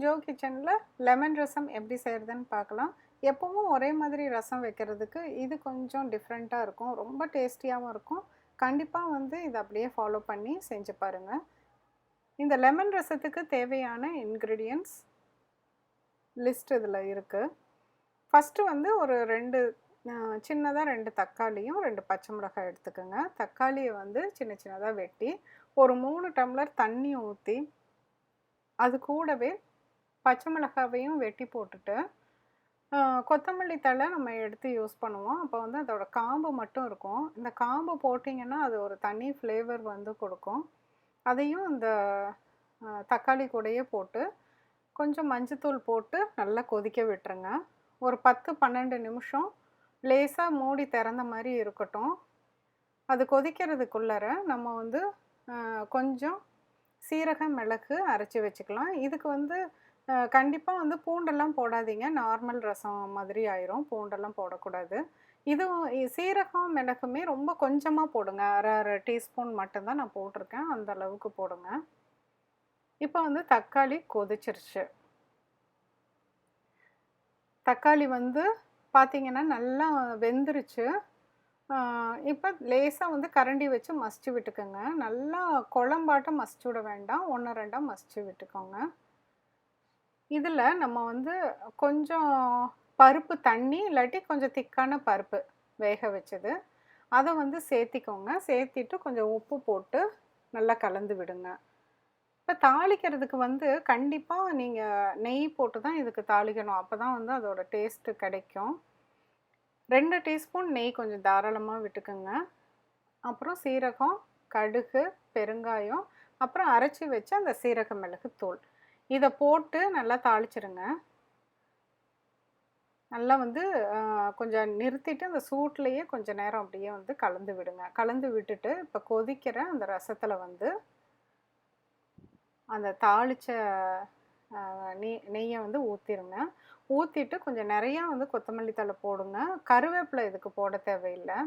Joe கிச்சனில் lemon ரசம் எப்படி செய்கிறதுன்னு பார்க்கலாம். எப்பவும் ஒரே மாதிரி ரசம் வைக்கிறதுக்கு இது கொஞ்சம் டிஃப்ரெண்ட்டாக இருக்கும். ரொம்ப டேஸ்டியாகவும் இருக்கும். கண்டிப்பாக இதை அப்படியே ஃபாலோ பண்ணி செஞ்சு பாருங்கள். இந்த லெமன் ரசத்துக்கு தேவையான இன்க்ரீடியன்ட்ஸ் லிஸ்ட் இதில் இருக்குது. ஃபஸ்ட்டு ஒரு 2 சின்னதாக 2 தக்காளியும் 2 பச்சை மிளகாய் எடுத்துக்கோங்க. தக்காளியை சின்ன சின்னதாக வெட்டி ஒரு 3 டம்ளர் தண்ணி ஊற்றி அது கூடவே பச்சை மிளகாவையும் வெட்டி போட்டுட்டு கொத்தமல்லி தழை நம்ம எடுத்து யூஸ் பண்ணுவோம். அப்போ அதோட காம்பு மட்டும் இருக்கும். இந்த காம்பு போட்டிங்கன்னா அது ஒரு தனி ஃப்ளேவர் கொடுக்கும். அதையும் இந்த தக்காளி கூடயே போட்டு கொஞ்சம் மஞ்சத்தூள் போட்டு நல்லா கொதிக்க விட்டுருங்க. ஒரு 10-12 நிமிஷம் லேசாக மூடி திறந்த மாதிரி இருக்கட்டும். அது கொதிக்கிறதுக்குள்ளர நம்ம கொஞ்சம் சீரகம் மிளகு அரைச்சி வச்சுக்கலாம். இதுக்கு கண்டிப்பாக பூண்டெல்லாம் போடாதீங்க. நார்மல் ரசம் மாதிரி ஆயிரும். பூண்டெல்லாம் போடக்கூடாது. இதுவும் சீரகம் மிளகுமே ரொம்ப கொஞ்சமாக போடுங்க. அரை டீஸ்பூன் மட்டும்தான் நான் போட்டிருக்கேன். அந்த அளவுக்கு போடுங்க. இப்போ தக்காளி கொதிச்சிருச்சு. தக்காளி பார்த்தீங்கன்னா நல்லா வெந்துருச்சு. இப்போ லேசாக கரண்டி வச்சு மசிச்சு விட்டுக்கோங்க. நல்லா குழம்பாட்டம் மசிச்சு விட வேண்டாம். 1-2 மசிச்சு விட்டுக்கோங்க. இதில் நம்ம கொஞ்சம் பருப்பு தண்ணி இல்லாட்டி கொஞ்சம் திக்கான பருப்பு வேக வச்சது அதை சேர்த்திக்கோங்க. சேர்த்திட்டு கொஞ்சம் உப்பு போட்டு நல்லா கலந்து விடுங்க. இப்போ தாளிக்கிறதுக்கு கண்டிப்பாக நீங்கள் நெய் போட்டு தான் இதுக்கு தாளிக்கணும். அப்போ தான் அதோட டேஸ்ட்டு கிடைக்கும். 2 டீஸ்பூன் நெய் கொஞ்சம் தாராளமாக விட்டுக்குங்க. அப்புறம் சீரகம், கடுகு, பெருங்காயம், அப்புறம் அரைச்சி வச்ச அந்த சீரக மிளகு தூள் இதை போட்டு நல்லா தாளிச்சிருங்க. நல்லா கொஞ்சம் நிறுத்திட்டு அந்த சூட்லேயே கொஞ்சம் நேரம் அப்படியே கலந்து விடுங்க. கலந்து விட்டுட்டு இப்போ கொதிக்கிற அந்த ரசத்தில் அந்த தாளித்த நெய்யை ஊற்றிருங்க. ஊற்றிட்டு கொஞ்சம் நிறையா கொத்தமல்லி தழை போடுங்க. கருவேப்பிலை இதுக்கு போட தேவையில்லை.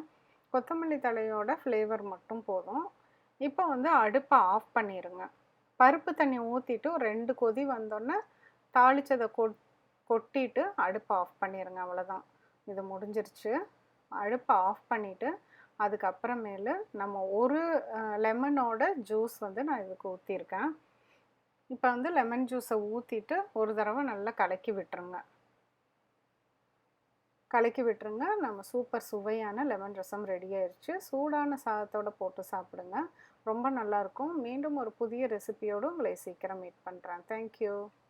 கொத்தமல்லி தழையோட ஃப்ளேவர் மட்டும் போதும். இப்போ அடுப்பை ஆஃப் பண்ணிடுங்க. பருப்பு தண்ணி ஊற்றிட்டு ஒரு 2 கொதி வந்தோடனே தாளித்ததை கொட்டிட்டு அடுப்பை ஆஃப் பண்ணிடுங்க. அவ்வளோதான், இது முடிஞ்சிருச்சு. அடுப்பை ஆஃப் பண்ணிவிட்டு அதுக்கப்புறமேலு நம்ம ஒரு லெமனோட ஜூஸ் நான் இதுக்கு ஊற்றிருக்கேன். இப்போ லெமன் ஜூஸை ஊற்றிட்டு ஒரு தடவை நல்லா கலக்கி விட்டுருங்க. நம்ம சூப்பர் சுவையான லெமன் ரசம் ரெடி ஆயிடுச்சு. சூடான சாதத்தோடு போட்டு சாப்பிடுங்க. ரொம்ப நல்லாயிருக்கும். மீண்டும் ஒரு புதிய ரெசிபியோடு உங்களை சீக்கிரம் மீட் பண்ணுறேன். தேங்க்யூ.